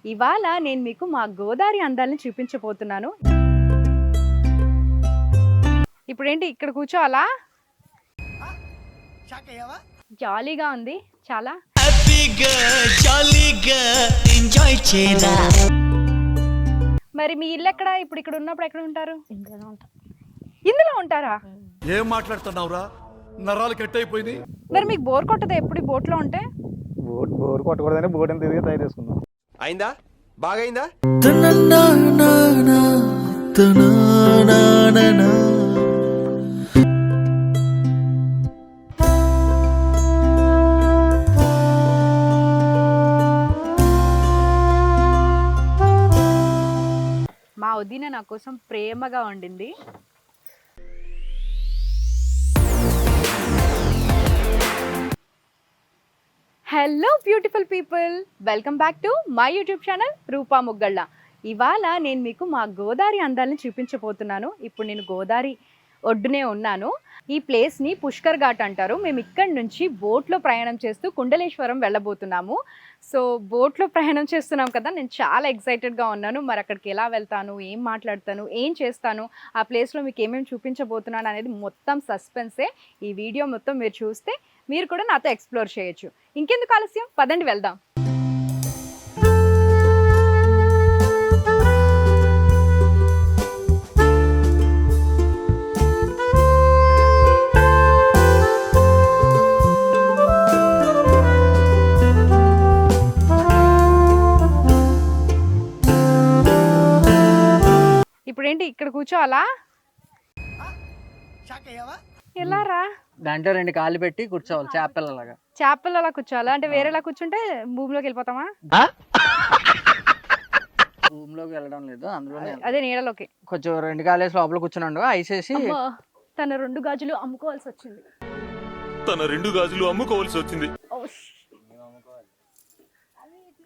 ఇవాళ నేను మీకు మా గోదావరి అందాలని చూపించబోతున్నాను. ఇప్పుడేంటి ఇక్కడ కూర్చోవాలా? జాలీగా ఉంది చాలా. మరి మీ ఇల్లు ఎక్కడ? ఇప్పుడు ఇక్కడ ఉన్నప్పుడు ఎక్కడ ఉంటారు? ఇందులో ఉంటారా? ఏం మాట్లాడుతున్నావురా? నరాలు కట్ అయిపోయింది. మరి మీకు బోర్ కొట్టదా ఎప్పుడు బోట్లో ఉంటే? బోర్ కొట్టకూడదని బోట్ అని తిరిగి తయారు చేసుకున్నాం. అయిందా? బాగైందా? మా వదిన నా కోసం ప్రేమగా వండింది. Hello beautiful people, welcome back to my YouTube channel Roopa Muggalla. ఇవాళ నేను మీకు మా గోదావరి అందాలని చూపించబోతున్నాను. ఇప్పుడు నేను గోదావరి ఒడ్డునే ఉన్నాను. ఈ ప్లేస్ని పుష్కర్ ఘాట్ అంటారు. మేము ఇక్కడి నుంచి బోట్లో ప్రయాణం చేస్తూ కుండలేశ్వరం వెళ్ళబోతున్నాము. సో బోట్లో ప్రయాణం చేస్తున్నాం కదా, నేను చాలా ఎక్సైటెడ్గా ఉన్నాను. మరి అక్కడికి ఎలా వెళ్తాను, ఏం మాట్లాడతాను, ఏం చేస్తాను, ఆ ప్లేస్లో మీకు ఏమేమి చూపించబోతున్నాను అనేది మొత్తం సస్పెన్సే. ఈ వీడియో మొత్తం మీరు చూస్తే మీరు కూడా నాతో ఎక్స్ప్లోర్ చేయొచ్చు. ఇంకెందుకు ఆలస్యం, పదండి వెళ్దాం. ఇప్పుడేంటి ఇక్కడ కూర్చోవాలా? ఎలా రా? దాంట్లో 2 కాళ్ళు పెట్టి కూర్చోవాలి చేపలలాగా. చేపలు అలా కూర్చోవాలా? అంటే వేరేలా కూర్చుంటే భూమిలోకి వెళ్ళిపోతామా? భూమిలోకి వెళ్ళడం లేదు, అందులోనే అదే నీడలోకి. కొంచెం 2 కాళ్ళు వేసి లోపల కూర్చున్నాడు. ఐసేసి తన 2 గాజులు అమ్ముకోవాల్సి వచ్చింది.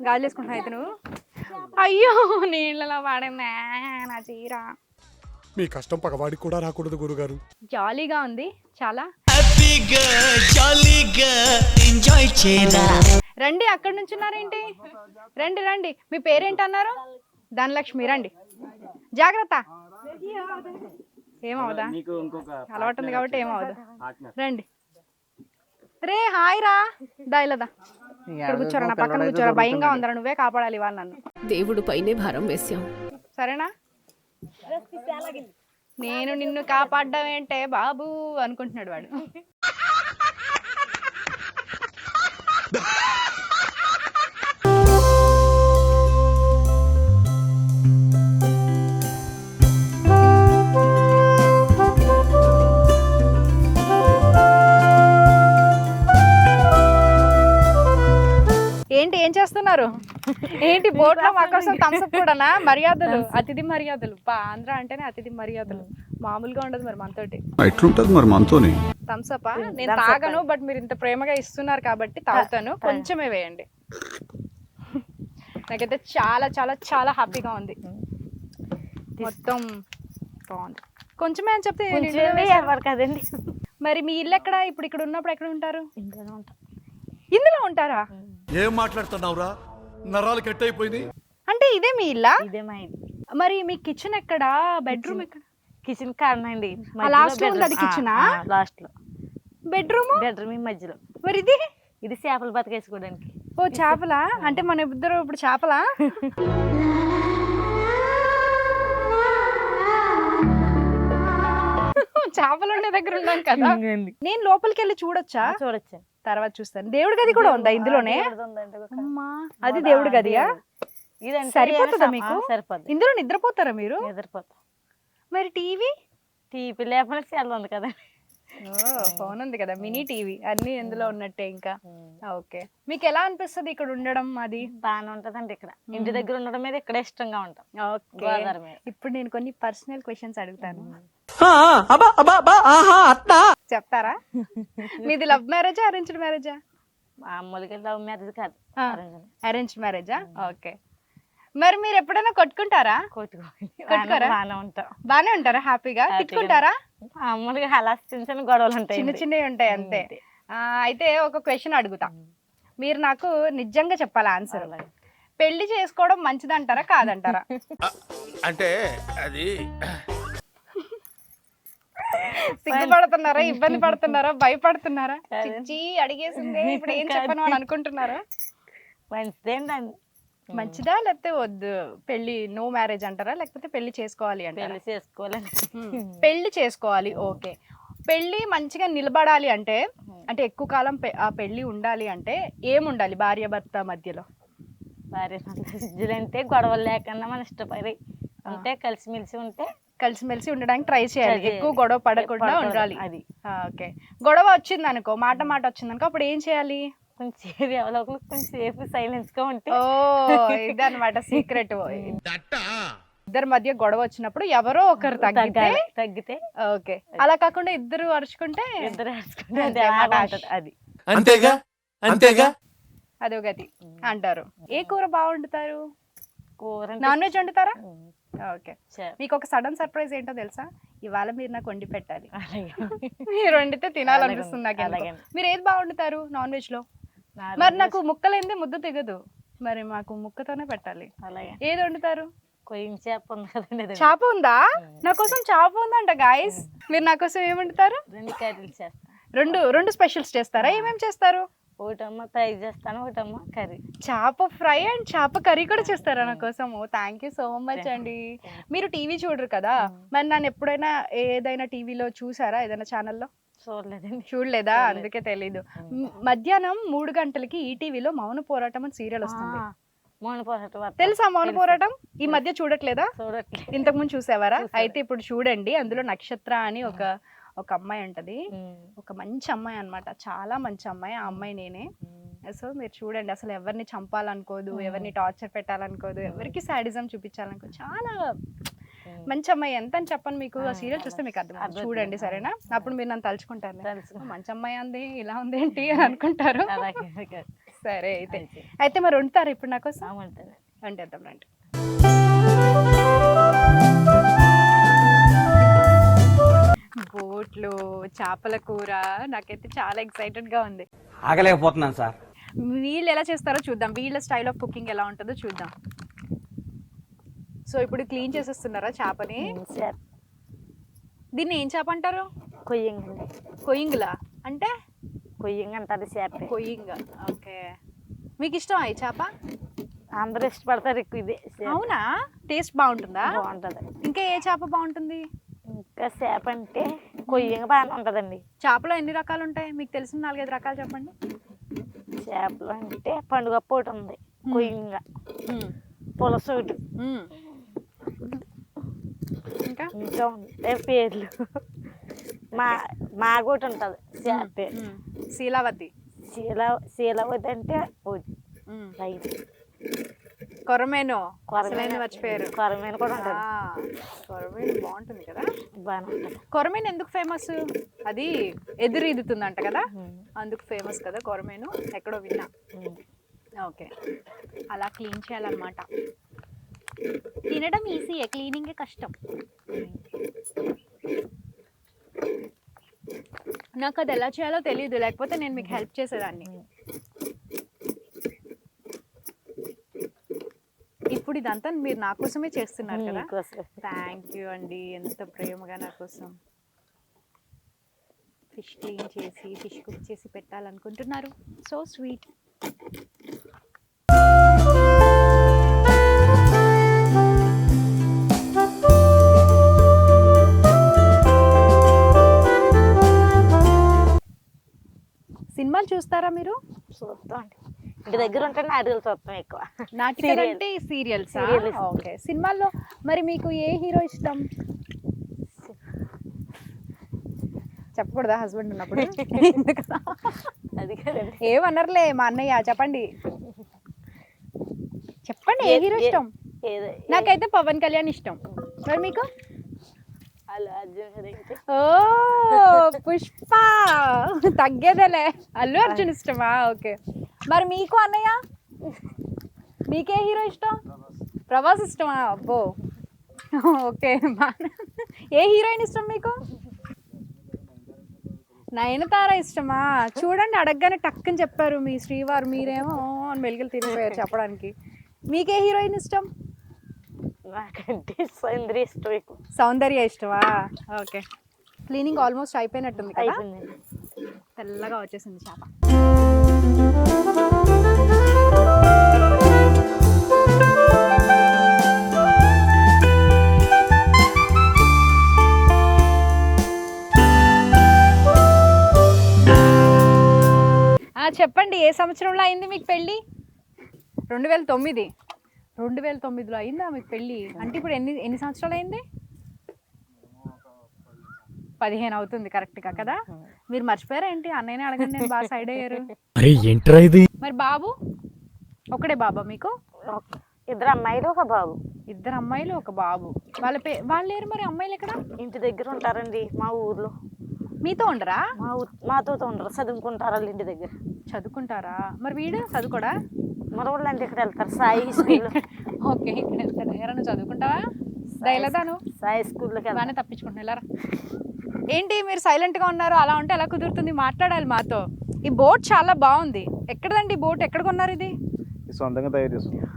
గాజులు వేసుకుంటున్నా అయితే నువ్వు. అయ్యో నీళ్ళలో వాడన్నా నా చీర. మీ కష్టం పగవాడికి కూడా రాకూడదు గురుగారు. జాలీగా ఉంది చాలా. రండి, అక్కడ నుంచి ఉన్నారేంటి? రండి రండి. మీ పేరేంటన్నారు? ధనలక్ష్మి. రండి, జాగ్రత్త. ఏమవుదా? అలవాటు ఉంది కాబట్టి ఏమవుదా. రండి. రే హాయ్ రా. దాయిలదా ఇక్కడ కూర్చోరా, నా పక్కన కూర్చోరా. భయంగా ఉందరా, నువ్వే కాపాడాలి ఇవాళ నన్ను. దేవుడు పైనే భారం వేశాం. సరేనా? నేను నిన్ను కాపాడ్డం ఏంటే బాబు అనుకుంటున్నాడు వాడు. ఏంటి ఏం చేస్తున్నారు? ఏంటి బోట్లో మా కోసం థమ్స్అప్ కూడానా? మర్యాదలు, అతిథి మర్యాదలు. ఆంధ్ర అంటేనే అతిథి మర్యాదలు, మామూలుగా ఉండదు మరి మనతోటి. ఎట్లుంటది మరి మనతోని? థమ్స్అప్ నేను తాగను, బట్ మీరు ఇంత ప్రేమగా ఇస్తున్నారు కాబట్టి తాగుతాను. కొంచెమే వేయండి. నాకైతే చాలా చాలా చాలా హ్యాపీగా ఉంది. మొత్తం బాగుంది. కొంచెమే అని చెప్తే కదండి. మరి మీ ఇల్లు ఎక్కడ? ఇప్పుడు ఇక్కడ ఉన్నప్పుడు ఎక్కడ ఉంటారు? ఇందులో ఉంటారా? ఏం మాట్లాడుతున్నావురా? నరాలు కట్ అయిపోయింది. అంటే ఇదే మీ ఇల్లా? ఇదే మా ఇల్లు. మరి మీ కిచెన్ ఎక్కడ? బెడ్రూమ్ ఎక్కడ? కిచెన్ కారణండి. లాస్ట్ లో ఉంది అది కిచెన్. లాస్ట్ లో బెడ్రూమ్ ఈ మధ్యలో. మరి ఇది ఇది చేపలు బతికేసుకోవడానికి. ఓ చేపలా? అంటే మన ఇద్దరు ఇప్పుడు చేపలా? చేపలు ఉండే దగ్గర ఉన్నాం కదా. నేను లోపలికి వెళ్ళి చూడొచ్చా? చూడొచ్చు, తర్వాత చూస్తాను. దేవుడి గది కూడా ఉందా ఇందులోనే? అమ్మా, అది దేవుడి గదియా? సరిపోతుందా మీకు? సరిపోతుంది. ఇందులో నిద్రపోతారా మీరు? నిద్రపోతా. మరి టీవీ? టీవీ లేకపోతే చాలా ఉంది కదా. ఫోన్ ఉంది కదా, మినీ టీవీ, అన్ని ఇందులో ఉన్నట్టే. ఇంకా ఓకే. మీకు ఎలా అనిపిస్తుంది ఇక్కడ ఉండడం? అది బాగానే ఉంటదండి. ఇక్కడ ఇంటి దగ్గర ఉండడం మీద ఇక్కడ ఇష్టంగా ఉంటాం. ఓకే. ఇప్పుడు నేను కొన్ని పర్సనల్ క్వశ్చన్స్ అడుగుతాను, చెప్తారా? మీది లవ్ మ్యారేజా, అరేంజ్డ్ మ్యారేజా? మామూలుగా లవ్ మ్యారేజ్ కాదు, అరేంజ్డ్ మ్యారేజా? ఓకే. మరి మీరు ఎప్పుడైనా కొట్టుకుంటారా? కొట్టుకోరా? బానే ఉంటారా? హ్యాపీగా తిట్టుకుంటారా? మామూలుగా అలా చిన్న చిన్న గొడవలు ఉంటాయి, చిన్న చిన్నవి ఉంటాయి అంతే. అయితే ఒక క్వశ్చన్ అడుగుతా, మీరు నాకు నిజంగా చెప్పాలి ఆన్సర్. పెళ్లి చేసుకోవడం మంచిదంటారా కాదంటారా? అంటే అది సిగ్గుపడుతున్నారా, ఇబ్బంది పడుతున్నారా, భయపడుతున్నారా? చిచ్చి అడిగేసిందే ఇప్పుడు ఏం చెప్పను అని అనుకుంటున్నారా? మంచిదేంటండి. మంచిదా లేకపోతే వద్దు పెళ్లి నో మ్యారేజ్ అంటారా లేకపోతే పెళ్లి చేసుకోవాలి అంటారా? పెళ్లి చేసుకోవాలని. పెళ్లి చేసుకోవాలి, ఓకే. పెళ్లి మంచిగా నిలబడాలి అంటే అంటే ఎక్కువ కాలం ఆ పెళ్లి ఉండాలి అంటే ఏముండాలి భార్య భర్త మధ్యలో? భార్య అంటే గొడవలు లేకుండా మన ఇష్టపడి ఉంటే కలిసిమెలిసి ఉంటే కలిసిమెలిసి ఉండడానికి ట్రై చేయాలి, ఎక్కువ గొడవ పడకుండా ఉండాలి. అది ఓకే. గొడవ వచ్చింది అనుకో, మాట వచ్చింది అనుకో, అప్పుడు ఏం చేయాలి? కొంచెం ఎవరో ఒకరు కొంచెం సేఫ్ సైలెన్స్ గా ఉంటే. ఓ ఇదన్నమాట సీక్రెట్. ఇద్దరి మధ్య గొడవ వచ్చినప్పుడు ఎవరో ఒకరు తగ్గితే ఓకే. అలా కాకుండా ఇద్దరు అరుచుకుంటే ఇద్దరు అది అంతేగా అంతేగా అదో గతి అంటారు. ఏ కూర బాగుండుతారు? కూర నాన్ వెజ్ వండుతారా? ఓకే. మీకు ఒక సడన్ సర్ప్రైజ్ ఏంటో తెలుసా? ఇవాళ మీరు నాకు వండి పెట్టాలి. మీరు వండితే తినాలనిపిస్తుంది నాకు. మీరు ఏది బాగుండుతారు నాన్ వెజ్ లో? మరి నాకు ముక్కలేందే ముద్ద తెగదు, మరి మాకు ముక్కతోనే పెట్టాలి. ఏది వండుతారు? కొయ్యం చేప ఉంది కదండి. చేప ఉందా? నా కోసం చేప ఉందంట గాయస్. మీరు నా కోసం ఏం వండుతారు? 2 కర్రీలు చేస్తాను. రెండు స్పెషల్స్ చేస్తారా? ఏమేమి చేస్తారు? ఒకటమ్మ ఫ్రై చేస్తాను, ఒకటమ్మ కర్రీ. చేప ఫ్రై అండ్ చేప కర్రీ కూడా చేస్తారా నా కోసము? థ్యాంక్ యూ సో మచ్ అండి. మీరు టీవీ చూడరు కదా, మరి నన్ను ఎప్పుడైనా ఏదైనా టీవీలో చూసారా? ఏదైనా ఛానల్లో చూడలేదా? అందుకే తెలీదు. మధ్యాహ్నం 3 గంటలకి ఈటీవీలో మౌన పోరాటం అని సీరియల్ వస్తుంది. మౌన పోరాటం తెలుసా? మౌన పోరాటం ఈ మధ్య చూడట్లేదా? చూడట్లేదు. ఇంతకు ముందు చూసేవారా? అయితే ఇప్పుడు చూడండి. అందులో నక్షత్ర అని ఒక అమ్మాయి ఉంటది, ఒక మంచి అమ్మాయి అన్నమాట, చాలా మంచి అమ్మాయి. ఆ అమ్మాయి నేనే. సో మీరు చూడండి, అసలు ఎవరిని చంపాలనుకోదు, ఎవరిని టార్చర్ పెట్టాలనుకోదు, ఎవరికి సాడిజం చూపించాలనుకోదు, చాలా మంచి అమ్మాయి. ఎంత అని చెప్పను మీకు, ఆ సీరియల్ చూస్తే మీకు అర్థం. చూడండి సరేనా? అప్పుడు మీరు నన్ను తలుచుకుంటారు, మంచి అమ్మాయి అంది ఇలా ఉంది ఏంటి అని అనుకుంటారు. సరే అయితే మరి వండుతారు ఇప్పుడు నా కోసం? వండేద్దాం రండి. బోట్లు, చేపల కూర, నాకైతే చాలా ఎక్సైటెడ్ గా ఉంది. ఆగలేకపోతున్నాను సార్. వీళ్ళు ఎలా చేస్తారో చూద్దాం, వీళ్ళ స్టైల్ ఆఫ్ కుకింగ్ ఎలా ఉంటుందో చూద్దాం. సో ఇప్పుడు క్లీన్ చేసేస్తున్నారా చేపని? దీన్ని ఏం చేప అంటారు? కొయ్యంగ్. కొయ్యింగ్లా అంటే? కొయ్యంగ్ అంటారు చేప. కొయ్యింగ్, ఓకే. మీకు ఇష్టం ఈ చేప? అందరూ ఇష్టపడతారు ఎక్కువ ఇదే. అవునా? టేస్ట్ బాగుంటుందా? బాగుంటది. ఇంకా ఏ చేప బాగుంటుంది? ఇంకా చేప అంటే కొయ్యంగ్ బాగానే ఉంటదండి. చేపలో ఎన్ని రకాలు ఉంటాయి మీకు తెలిసిన 4-5 రకాలు చెప్పండి. చేపలు అంటే పండుగ ఒకటి ఉంది, కొయ్యంగా, పులస ఒకటి, ఇంకా ఉంటే పేర్లు మాగోటి ఉంటది చేప. శీలావతి. శీలావతి అంటే కొరమేను. కొరమేను మర్చిపోయారు. కొరమేను కూడా ఉంటుంది. కొరమేను బాగుంటుంది కదా. బాగానే ఉంటుంది. కొరమేను ఎందుకు ఫేమస్? అది ఎదురు ఈదుతుందంట కదా, అందుకు ఫేమస్ కదా కొరమేను. ఎక్కడో విన్నా. ఓకే. అలా క్లీన్ చేయాలన్నమాట. తినడం ఈజీ, క్లీనింగే కష్టం. నాకు అది ఎలా చేయాలో తెలియదు, లేకపోతే నేను మీకు హెల్ప్ చేసేదాన్ని. ఇప్పుడు ఇదంతా మీరు నా కోసమే చేస్తున్నారు కదా. థ్యాంక్ యూ అండి, ఎంత ప్రేమగా నా కోసం ఫిష్ క్లీన్ చేసి ఫిష్ కుక్ చేసి పెట్టాలనుకుంటున్నారు. So sweet. సినిమాలు చూస్తారా మీరు? చూస్తాం అండి, ఇంటి దగ్గర ఉంటే నాటకాలు చూస్తాం ఎక్కువ. నాటకాలు అంటే సీరియల్స్. ఓకే. సినిమాల్లో మరి మీకు ఏ హీరో ఇష్టం? చెప్పకూడదా హస్బెండ్ ఉన్నప్పుడు? అది కదండి. ఏమన్నారులే మా అన్నయ్య, చెప్పండి చెప్పండి ఏ హీరో ఇష్టం? నాకైతే పవన్ కళ్యాణ్ ఇష్టం. మరి మీకు? ఓ పుష్ప, తగ్గేదేలే. అల్లు అర్జున్ ఇష్టమా? ఓకే. మరి మీకు అన్నయ్య, మీకే హీరో ఇష్టం? ప్రభాస్ ఇష్టమా? అబ్బో ఓకే. ఏ హీరోయిన్ ఇష్టం మీకు? నయనతార ఇష్టమా? చూడండి, అడగగానే టక్కని చెప్పారు మీ శ్రీవారు. మీరేమో మెలికలు తిరిగిపోయారు చెప్పడానికి. మీకే హీరోయిన్ ఇష్టం? నాకంటే సౌందర్య ఇష్టం ఎక్కువ. సౌందర్య ఇష్టమా? ఓకే. క్లీనింగ్ ఆల్మోస్ట్ అయిపోయినట్టుంది కదా? అయిపోయిందండి. తెల్లగా వచ్చేసింది చేప. చెప్పండి, ఏ సంవత్సరంలో అయింది మీకు పెళ్ళి? 2009. 2009లో అయిందా మీకు పెళ్ళి? అంటే ఇప్పుడు ఎన్ని సంవత్సరాలు అయింది? 15 అవుతుంది కరెక్ట్గా కదా? మీరు మర్చిపోయారా ఏంటి? అన్నయ్యనే అడగండి, నేను బాగా సైడ్ అయ్యారు. మరి బాబు ఒకడే బాబా మీకు? ఇద్దరు అమ్మాయిలు ఒక బాబు. ఇద్దరు అమ్మాయిలు ఒక బాబు. వాళ్ళు లేరు మరి? అమ్మాయిలు ఎక్కడ? ఇంటి దగ్గర ఉంటారండి మా ఊర్లో. మీతో ఉండరా? మాతో ఉండరు, చదువుకుంటారు వాళ్ళు ఇంటి దగ్గర. చదువుకుంటారా? మరి వీడు చదువుకోడా? మన వాళ్ళు అంటే ఇక్కడ వెళ్తారు సాయి స్కూల్. ఓకే, ఇక్కడ వెళ్తాడు. ఎవరన్నా చదువుకుంటావా? దయలేదాను సాయి స్కూల్లోకి బాగానే తప్పించుకుంటున్నా. వెళ్ళరా. ఏంటి మీరు సైలెంట్గా ఉన్నారు? అలా ఉంటే ఎలా కుదురుతుంది? మాట్లాడాలి మాతో. ఈ బోట్ చాలా బాగుంది. ఎక్కడదండి బోట్? ఎక్కడ కొన్నారు ఇది? సొంతంగా తయారు చేసుకున్నాం.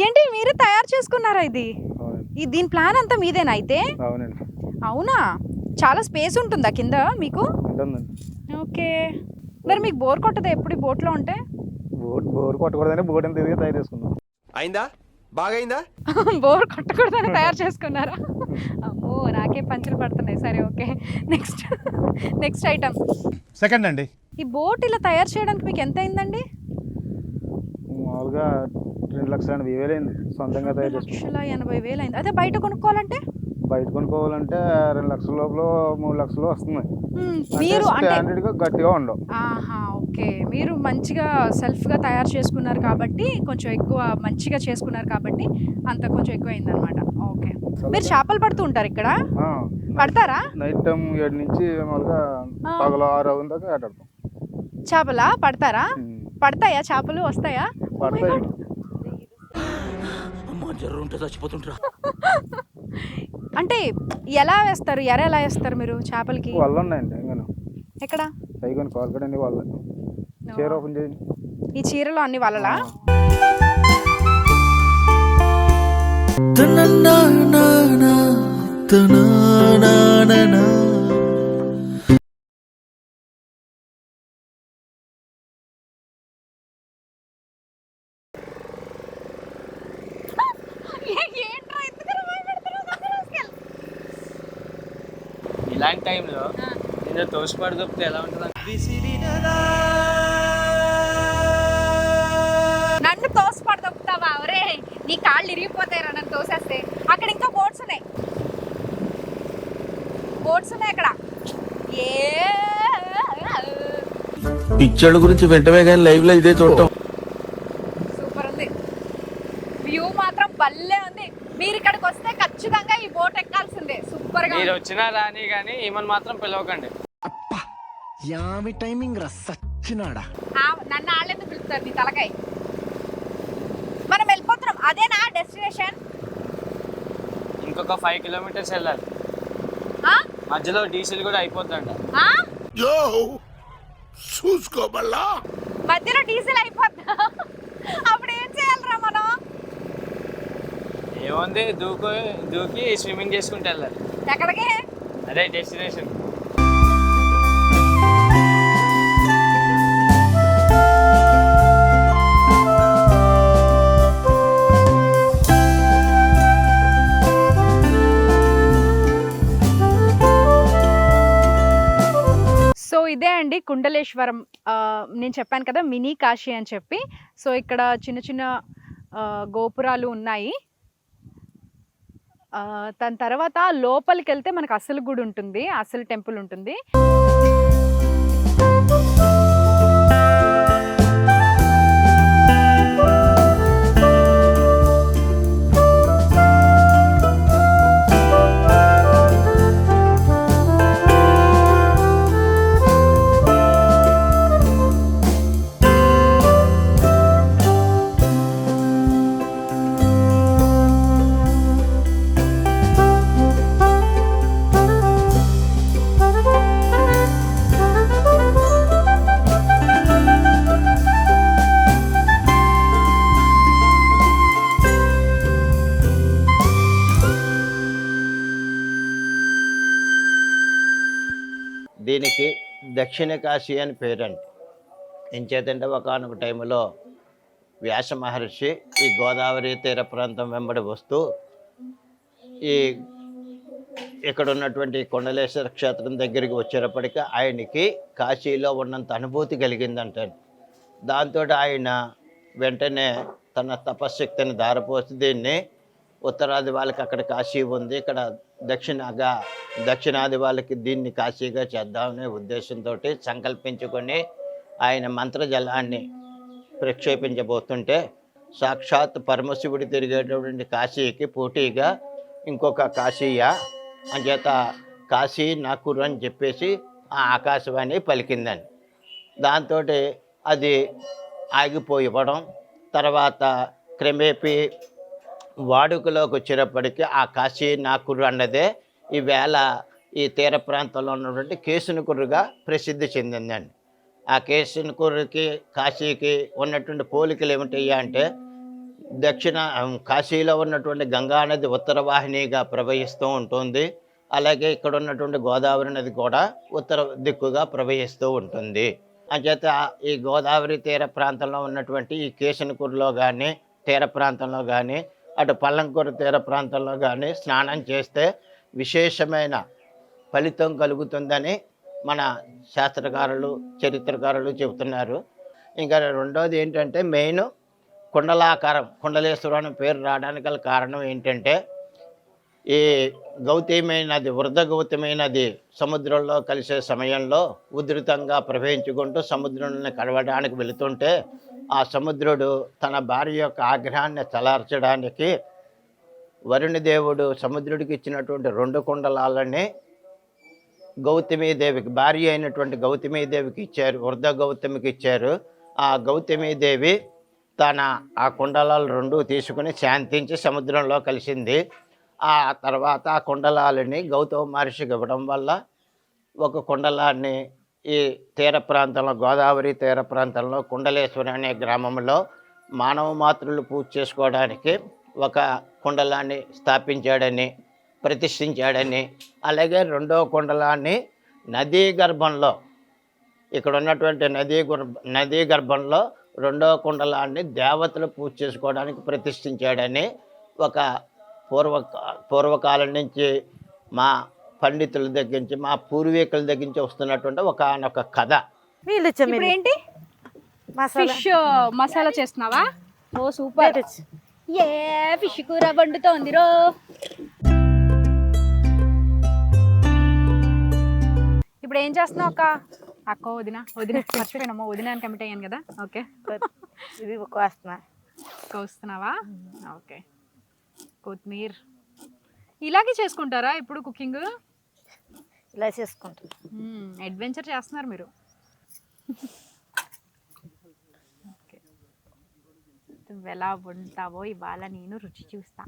ఏంటి మీరే తయారు చేసుకున్నారా ఇది? దీని ప్లాన్ అంతా మీదేనా అయితే? అవునండి. అవునా? చాలా స్పేస్ ఉంటుందా కింద మీకు? ఓకే. మరి మీకు బోర్ కొట్టదా ఎప్పుడు బోట్లో ఉంటే? బోర్ కొట్టకూడదని బోట్ ఎంత తిరిగి తయారు చేసుకున్నాం. అయిందా? బాగైందా? బోర్ కొట్టకూడదని తయారు చేసుకున్నారా? అమ్మో, నాకే పంచులు పడుతున్నాయి. సరే, ఓకే. Next item. సెకండ్ అండి. ఈ బోట్ ఇలా తయారు చేయడానికి మీకు ఎంత అయిందండి? మామూలుగా 2,80,000 అయింది. సొంతంగా తయారు చేసుకున్నాం. 2,80,000 అయింది. అదే బయట కొనుక్కోవాలంటే? బయట కొనుక్కోవాలంటే 2 లక్షల లోపల 3 లక్షలు వస్తుంది. మీరు అంటే గట్టిగా ఉండవు. ఆహా, ఓకే. మీరు మంచిగా సెల్ఫ్గా తయారు చేసుకున్నారు కాబట్టి, కొంచెం ఎక్కువ మంచిగా చేసుకున్నారు కాబట్టి అంత కొంచెం ఎక్కువ అయిందనమాట. ఓకే. మీరు చేపలు పడుతూ ఉంటారు ఇక్కడ? పడతారా? నైట్ టైం 7 నుంచి మామూలుగా పగలు 6 అవున దాకా ఆడతాం. చేపలా పడతారా? పడతాయా చేపలు? వస్తాయా? పడతాయి. అంటే ఎలా వేస్తారు? ఎలా వేస్తారు మీరు చేపలకి? వాళ్ళు ఉన్నాయండి. ఎక్కడ? పైకొని కాల్కడండి వాళ్ళు. చీర ఓపెన్ చేయండి. ఈ చీరలో అన్ని వాళ్ళలా? ఇలాంటి టైంలో నేను తోసిపాడు దొప్పితే ఎలా ఉంటుంది? నన్ను తోసిపాడు దొప్పుతావా? ఒరే, నీ కాళ్ళు ఇరిగిపోతాయి నన్ను తోసేస్తే. అక్కడ ఇంకా బోట్స్ ఉన్నాయి అక్కడ. పిక్చర్ల గురించి వెంటనే కానీ లైవ్ లో ఇదే చూడటం సూపర్ ఉంది. వ్యూ మాత్రం భలే ఉంది. మీరు ఇక్కడికి వస్తే ఖచ్చితంగా ఈ బోట్ ఎక్కాల్సిందే. సూపర్ గా. మీరు వచ్చినా రాని కానీ ఈమెను మాత్రం పిలవకండి. నన్ను ఆళ్ళెందుకు పిలుస్తారు? నీ తలకాయ. మనం వెళ్ళిపోతున్నాం. అదేనా డెస్టినేషన్? ఇంకొక 5 కిలోమీటర్స్ వెళ్ళాలి. మధ్యలో డీజిల్ కూడా అయిపోతుందంట. మధ్యలో డీజిల్ అయిపోద్దా? అప్పుడు ఏం చేయాలరా మనం? ఏముంది, దూకి స్విమ్మింగ్ చేసుకుంటూ వెళ్ళాలి. ఎక్కడికి? అదే డెస్టినేషన్. సో ఇదే అండి కుండలేశ్వరం. నేను చెప్పాను కదా మినీ కాశీ అని చెప్పి. సో ఇక్కడ చిన్న చిన్న గోపురాలు ఉన్నాయి. దాని తర్వాత లోపలికి వెళ్తే మనకు అసలు గుడి ఉంటుంది, అసలు టెంపుల్ ఉంటుంది. దీనికి దక్షిణ కాశీ అని పేరండి. ఏం చేతంటే ఒకానొక టైంలో వ్యాస మహర్షి ఈ గోదావరి తీర ప్రాంతం వెంబడి వస్తూ ఈ ఇక్కడ ఉన్నటువంటి కొండలేశ్వర క్షేత్రం దగ్గరికి వచ్చేటప్పటికి ఆయనకి కాశీలో ఉన్నంత అనుభూతి కలిగిందంటండి. దాంతో ఆయన వెంటనే తన తపశ్శక్తిని ధారపోసి దీన్ని ఉత్తరాది వాళ్ళకి అక్కడ కాశీ ఉంది, ఇక్కడ దక్షిణాది వాళ్ళకి దీన్ని కాశీగా చేద్దామనే ఉద్దేశంతో సంకల్పించుకొని ఆయన మంత్రజలాన్ని ప్రక్షేపించబోతుంటే సాక్షాత్ పరమశివుడు తిరిగేటటువంటి కాశీకి పోటీగా ఇంకొక కాశీయ అంచేత కాశీ నాకురు అని చెప్పేసి ఆ ఆకాశవాణి పలికిందండి. దాంతో అది ఆగిపోయివ్వడం, తర్వాత క్రమేపీ వాడుకలోకి వచ్చేటప్పటికి ఆ కాశీ నాకురు అన్నదే ఈవేళ ఈ తీర ప్రాంతంలో ఉన్నటువంటి కేసునకురుగా ప్రసిద్ధి చెందిందండి. ఆ కేసునకురుకి కాశీకి ఉన్నటువంటి పోలికలు ఏమిటయ్యా అంటే కాశీలో ఉన్నటువంటి గంగా నది ఉత్తర వాహినిగా ప్రవహిస్తూ ఉంటుంది, అలాగే ఇక్కడ ఉన్నటువంటి గోదావరి నది కూడా ఉత్తర దిక్కుగా ప్రవహిస్తూ ఉంటుంది. అంచేత ఈ గోదావరి తీర ప్రాంతంలో ఉన్నటువంటి ఈ కేశనకూరులో కానీ తీర ప్రాంతంలో కానీ అటు పల్లంకూరు తీర ప్రాంతంలో కానీ స్నానం చేస్తే విశేషమైన ఫలితం కలుగుతుందని మన శాస్త్రకారులు చరిత్రకారులు చెబుతున్నారు. ఇంకా రెండోది ఏంటంటే మెయిన్ కుండలాకారం, కుండలేశ్వరం అనే పేరు రావడానికి గల కారణం ఏంటంటే ఈ గౌతమి నది, వృద్ధ గౌతమి నది సముద్రంలో కలిసే సమయంలో ఉధృతంగా ప్రవహించుకుంటూ సముద్రంలో కడవడానికి వెళుతుంటే ఆ సముద్రుడు తన భార్య యొక్క ఆగ్రహాన్ని చలార్చడానికి వరుణదేవుడు సముద్రుడికి ఇచ్చినటువంటి 2 కుండలాలని గౌతమీదేవికి, భార్య అయినటువంటి గౌతమీదేవికి ఇచ్చారు, వృద్ధ గౌతమికి ఇచ్చారు. ఆ గౌతమీదేవి తన ఆ కుండలాలు 2 తీసుకుని శాంతించి సముద్రంలో కలిసింది. ఆ తర్వాత ఆ కుండలాలని గౌతమ మహర్షికి ఇవ్వడం వల్ల ఒక కుండలాన్ని ఈ తీర ప్రాంతంలో, గోదావరి తీర ప్రాంతంలో కుండలేశ్వరి అనే గ్రామంలో మానవ మాతృలు పూజ చేసుకోవడానికి ఒక కుండలాన్ని స్థాపించాడని, ప్రతిష్ఠించాడని, అలాగే 2వ కుండలాన్ని నదీ గర్భంలో, ఇక్కడ ఉన్నటువంటి నదీ గర్భంలో 2వ కుండలాన్ని దేవతలు పూజ చేసుకోవడానికి ప్రతిష్ఠించాడని ఒక పూర్వకాలం నుంచి మా పండితుల దగ్గర నుంచి, మా పూర్వీకుల దగ్గర నుంచి వస్తున్నటువంటి ఒక కథ. ఇప్పుడు ఏంటి ఫిష్ మసాలా చేస్తున్నావా? ఓ సూపర్, ఏ ఫిష్ కూర వండుతోంది రో. ఇప్పుడు ఏం చేస్తున్నావు అక్క? వదిన మర్చిపోయినామో, వదిన కమిట్ అయ్యాను కదా. ఓకే, ఇది కోస్తున్నావా? ఓకే, కొత్తిమీర ఇలాగే చేసుకుంటారా ఇప్పుడు కుకింగ్? ఇలా చేసుకుంటాం. అడ్వెంచర్ చేస్తున్నారు మీరు. ఓకే, నువ్వు ఎలా వండుతావో ఇవాళ నేను రుచి చూస్తా.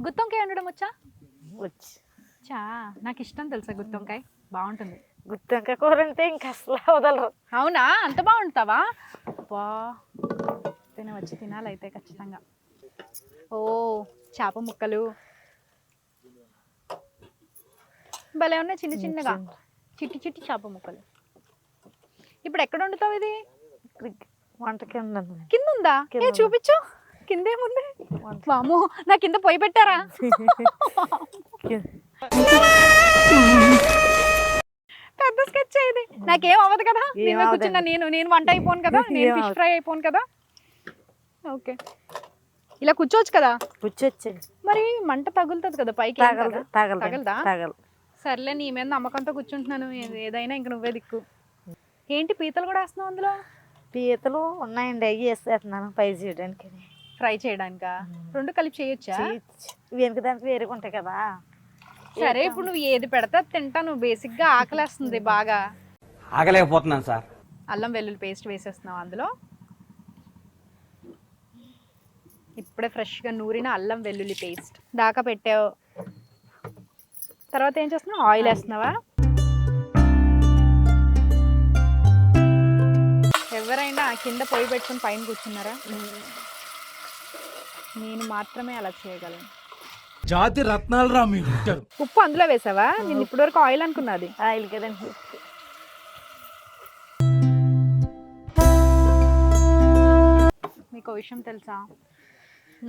గుత్తొంకాయ వండడం వచ్చా? చా, నాకు ఇష్టం తెలుసా గుత్తొంకాయ, బాగుంటుంది. గుత్తొంకాయ కూర అంటే ఇంకా అసలు వదలరు. అవునా, అంత బాగుంటావా? బా, వచ్చి తినాలి అయితే ఖచ్చితంగా. ఓ చేప ముక్కలు భలే ఉన్నాయి, చిన్న చిన్నగా చిట్టి చిట్టి చేప ముక్కలు. ఇప్పుడు ఎక్కడ వండుతావు ఇది? వంట కింద ఉందా? ఏ చూపించు, కిందేముంది? వామో, నా కింద పొయ్యి పెట్టారా? పెద్ద స్కెచ్ ఇది. నాకేం అవ్వదు కదా, నేను కూర్చున్నా, నేను వంట అయిపోను కదా, నేను ఫిష్ ఫ్రై అయిపోను కదా. ఓకే, ఇలా కూర్చోవచ్చు కదా? కూర్చోవచ్చు. మరి మంట తగులుతుంది కదా పైకి, తగలదా? సర్లే, నీ మీద నమ్మకంతో కూర్చుంటున్నాను. ఏదైనా ఇంక నువ్వే దిక్కు. ఏంటి పీతలు కూడా వేస్తున్నావు అందులో? పీతలు ఉన్నాయండి, అవి వేసేస్తున్నాను ఫ్రై చేయడానికి. ఫ్రై చేయడానికా? 2 కలిపి చేయొచ్చా? వెనుక దానికి వేరుగా ఉంటాయి కదా. సరే, ఇప్పుడు నువ్వు ఏది పెడతా తింటాను. బేసిక్గా ఆకలేస్తుంది బాగా. ఆగలేకపోతున్నాను సార్. అల్లం వెల్లుల్లి పేస్ట్ వేసేస్తున్నావు అందులో. ఇప్పుడే ఫ్రెష్గా నూరిన అల్లం వెల్లుల్లి పేస్ట్ దాకా పెట్టావు. తర్వాత ఏం చేస్తున్నావు? ఆయిల్ వేస్తున్నావా? ఎవరైనా కింద పొయ్యి పెట్టుకుని పైన కూర్చున్నారా? నేను మాత్రమే అలా చేయగలను. జాతి రత్నాలు రా మీరు ఇచ్చారు. ఉప్పు అందులో వేసావా? నేను ఇప్పటివరకు ఆయిల్ అనుకున్నది. ఆయిల్ కదండి. మీకు విషయం తెలుసా,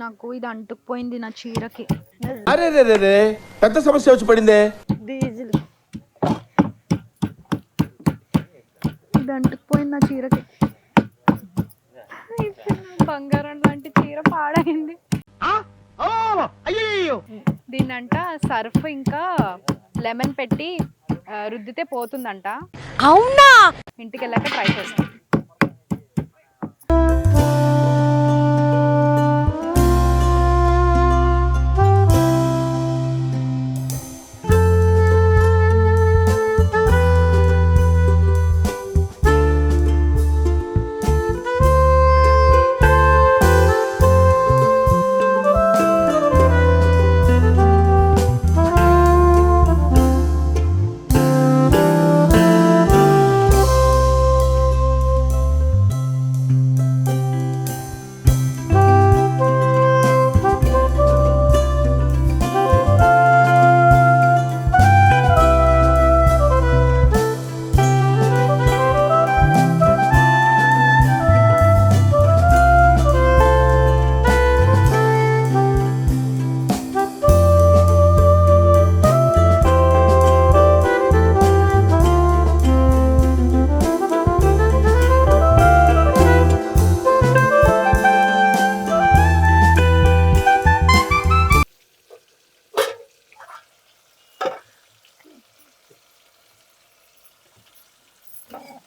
నాకు ఇది అంటుకుపోయింది నా చీరకి. అరే రే రే రే పెద్ద సమస్య వచ్చి పడిందే. డీజిల్ ఇది అంటుకుపోయింది నా చీరకి. బంగారం లాంటి చీర పాడైంది. దీన్నంట సర్ఫ్ ఇంకా లెమన్ పెట్టి రుద్దితే పోతుందంట. అవునా? ఇంటికి వెళ్ళాక ట్రై చేస్తాం.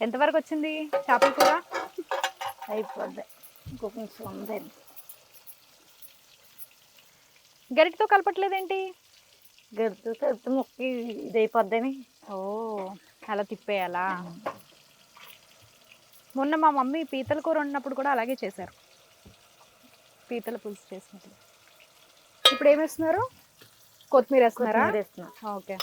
ఎంతవరకు వచ్చింది చేపల కూర? అయిపోద్ది. ఇంకొంచెం ఉందండి. గరిటతో కలపట్లేదేంటి? గడుతూ కడుతూ ముక్కి ఇది అయిపోద్దని. ఓ, అలా తిప్పేయాలా? మొన్న మా మమ్మీ పీతల కూర వండినప్పుడు కూడా అలాగే చేశారు. పీతల పులుసు చేసినప్పుడు. ఇప్పుడు ఏం వేస్తున్నారు? కొత్తిమీర వేస్తున్నారా? కొత్తిమీర వేస్తున్నా. ఓకే.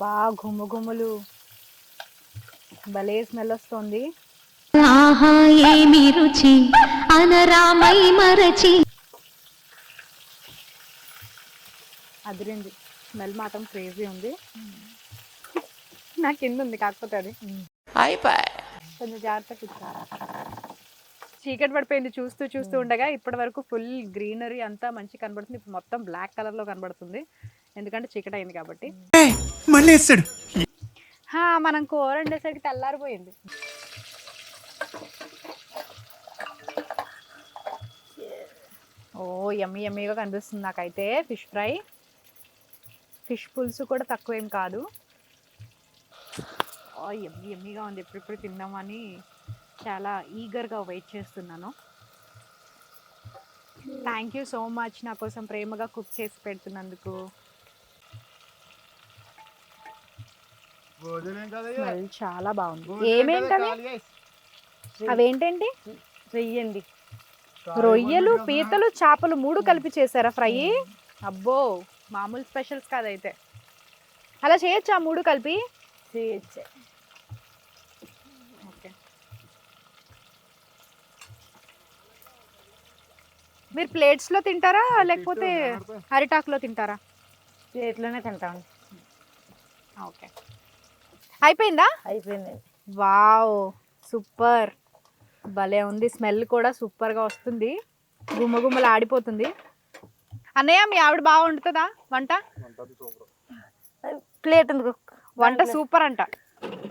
బాగా గుమ్మగుమ్మలు, భలే స్మెల్ వస్తుంది. ఆహా ఏమి రుచి అనరామై మరచి. అదిరింది. స్మెల్ మాత్రం క్రేజీ ఉంది. నా కింద ఉంది కాకపోతే అది కొంచెం జాగ్రత్తగా కూర్చోాలి. చీకటి పడిపోయింది చూస్తూ చూస్తూ ఉండగా. ఇప్పటి వరకు ఫుల్ గ్రీనరీ అంతా మంచి కనబడుతుంది. ఇప్పుడు మొత్తం బ్లాక్ కలర్ లో కనబడుతుంది, ఎందుకంటే చీకటి అయింది కాబట్టి. మనం కూర వండేసరికి తెల్లారిపోయింది. ఓ, యమ్మీ యమ్మీగా కనిపిస్తుంది నాకైతే ఫిష్ ఫ్రై. ఫిష్ పులుసు కూడా తక్కువేం కాదు. యమ్మీ యమ్మీగా ఉంది. ఎప్పుడెప్పుడు తిందామని చాలా ఈగర్గా వెయిట్ చేస్తున్నాను. థ్యాంక్ యూ సో మచ్ నా కోసం ప్రేమగా కుక్ చేసి పెడుతున్నందుకు. స్మెల్ చాలా బాగుంది. ఏమేంటవి? అవేంటండి? చెయ్యండి. రొయ్యలు, పీతలు, చేపలు 3 కలిపి చేశారా ఫ్రై? అబ్బో, మామూలు స్పెషల్స్ కాదైతే. అలా చేయొచ్చా 3 కలిపి? చేయొచ్చు. ఓకే. మీరు ప్లేట్స్లో తింటారా లేకపోతే అరిటాకులో తింటారా? ప్లేట్లోనే తింటామండి. ఓకే. అయిపోయిందా? అయిపోయింది. Wow, super. భలే ఉంది. స్మెల్ కూడా సూపర్గా వస్తుంది. గుమ్మగుమ్మలు ఆడిపోతుంది. అన్నయ్య, మీ ఆవిడ బాగా వండుతుందా వంట? ప్లేట్ ఎందుకు? వంట సూపర్ అంట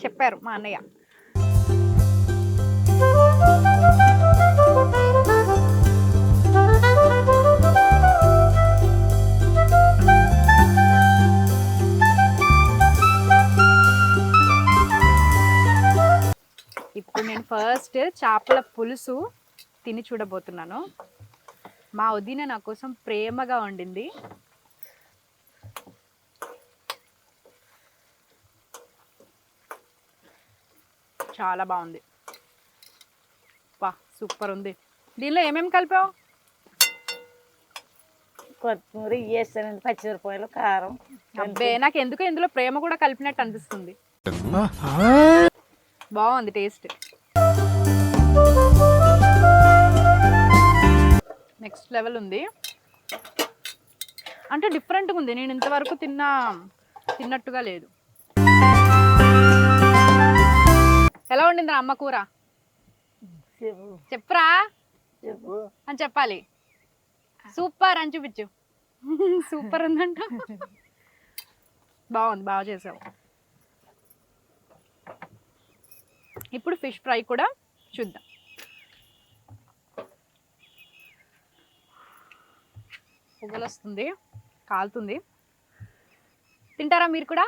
చెప్పారు మా అన్నయ్య. ఇప్పుడు నేను ఫస్ట్ చేపల పులుసు తిని చూడబోతున్నాను. మా వదిన నా కోసం ప్రేమగా వండింది. చాలా బాగుంది. వా, సూపర్ ఉంది. దీనిలో ఏమేమి కలిపావు? కొత్తిమీర వేసానండి, పచ్చిమిరపకాయలు, కారం. అబ్బే నాకు ఎందుకు ఇందులో ప్రేమ కూడా కలిపినట్టు అనిపిస్తుంది. బాగుంది టేస్ట్. నెక్స్ట్ లెవెల్ ఉంది, అంటే డిఫరెంట్గా ఉంది. నేను ఇంతవరకు తిన్నట్టుగా లేదు. ఎలా వండిందిరా అమ్మ కూర? చెప్పురా అని చెప్పాలి. సూపర్ అని చూపించు. సూపర్ ఉందంట. బాగుంది, బాగా చేసావు. ఇప్పుడు ఫిష్ ఫ్రై కూడా చూద్దాం. పొగలు వస్తుంది, కాలుతుంది. తింటారా మీరు కూడా?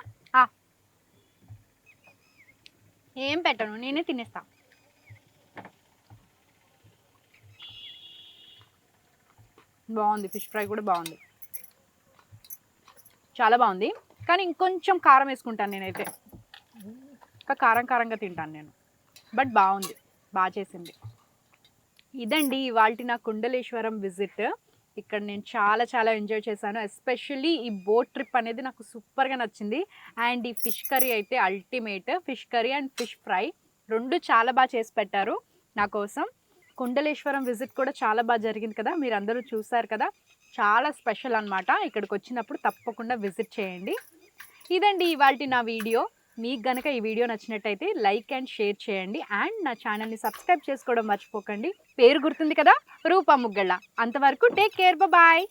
ఏం పెట్టను, నేనే తినేస్తా. బాగుంది, ఫిష్ ఫ్రై కూడా బాగుంది, చాలా బాగుంది. కానీ ఇంకొంచెం కారం వేసుకుంటాను నేనైతే. ఇంకా కారంగా తింటాను నేను. బట్ బాగుంది, బాగా చేసింది. ఇదండి ఇవాల్టి నా కుండలేశ్వరం విజిట్. ఇక్కడ నేను చాలా ఎంజాయ్ చేశాను. ఎస్పెషల్లీ ఈ బోట్ ట్రిప్ అనేది నాకు సూపర్గా నచ్చింది. అండ్ ఈ ఫిష్ కర్రీ అయితే ultimate. Fish curry and fish fry రెండు చాలా బాగా చేసి పెట్టారు నా కోసం. కుండలేశ్వరం విజిట్ కూడా చాలా బాగా జరిగింది కదా, మీరు అందరూ చూసారు కదా. చాలా స్పెషల్ అన్నమాట. ఇక్కడికి వచ్చినప్పుడు తప్పకుండా విజిట్ చేయండి. ఇదండి ఇవాల్టి నా వీడియో. మీకు గనక ఈ వీడియో నచ్చినట్టయితే లైక్ అండ్ షేర్ చేయండి. అండ్ నా ఛానల్ని సబ్స్క్రైబ్ చేసుకోవడం మర్చిపోకండి. పేరు గుర్తుంది కదా, రూపా ముగ్గళ్ళ. అంతవరకు టేక్ కేర్, బాయ్.